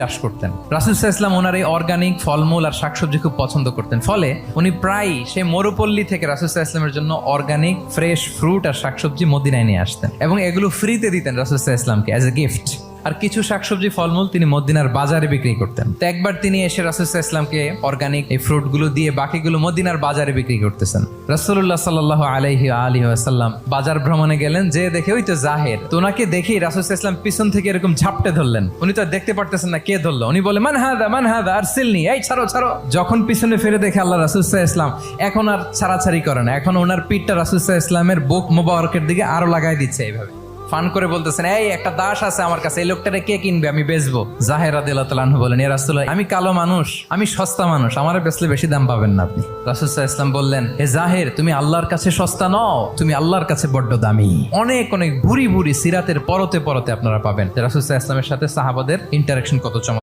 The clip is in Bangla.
চাষ করতেন। রাসূল সাল্লাল্লাহু আলাইহি ওয়াসাল্লাম ওনার এই অর্গানিক ফলমূল আর শাকসবজি খুব পছন্দ করতেন। ফলে উনি প্রায় সেই মরুপল্লী থেকে রাসূল সাল্লাল্লাহু আলাইহি ওয়াসাল্লামের জন্য অর্গানিক ফ্রেশ ফ্রুট আর শাকসবজি মদিনায় নিয়ে আসতেন এবং এগুলো ফ্রিতে দিতেন রাসূল সাল্লাল্লাহু আলাইহি ওয়াসাল্লামকে অ্যাজ এ গিফট। আর কিছু শাকসবজি ফলমূল তিনি মদিনার বাজারে বিক্রি করতেন। তো একবার তিনি এসে রাসূল সাল্লাল্লাহু আলাইহি ওয়াসাল্লামকে অর্গানিক এই ফ্রুটগুলো দিয়ে বাকিগুলো মদিনার বাজারে বিক্রি করতেছেন। রাসূলুল্লাহ সাল্লাল্লাহু আলাইহি ওয়াসাল্লাম বাজার ভ্রমণে গেলেন, যে দেখে ওই তো জাহের। তো ওনাকে দেখেই রাসূল সাল্লাল্লাহু আলাইহি ওয়াসাল্লাম পিছন থেকে এরকম ঝাপটে ধরলেন। উনি তো দেখতে পারতেছেন না কে ধরলো। উনি বলে মান হাদা আরসিলনি, এই ছাড়ো ছাড়ো। যখন পিছনে ফিরে দেখে আল্লাহ রাসূল সাল্লাল্লাহু আলাইহি ওয়াসাল্লাম এখন আর ছাড়াছাড়ি করে না, এখন ওনার পিঠটা রাসূল সাল্লাল্লাহু আলাইহি ওয়াসাল্লামের বুক মোবারকের দিকে আরো লাগাই দিচ্ছে এইভাবে। ফান করে বলতেছেন, এই একটা দাস আছে আমার কাছে, এই লোকটারে কে কিনবে, আমি বেচবো। জাহের রাদিয়াল্লাহু তাআলা আনহু বলেন, ইয়া রাসূলুল্লাহ, আমি কালো মানুষ, আমি সস্তা মানুষ, আমারে বেচলে বেশি দাম পাবেন না আপনি। রাসূল সাল্লাল্লাহু আলাইহি ওয়াসাল্লাম বললেন, হে জাহের, তুমি আল্লাহর কাছে সস্তা নও, তুমি আল্লাহর কাছে বড্ড দামি। অনেক অনেক ভুরি ভুরি সিরাতের পরতে পরতে আপনারা পাবেন রাসূল সাল্লাল্লাহু আলাইহি ওয়াসাল্লামের সাথে সাহাবাদের ইন্টারেকশন কত চমৎকার।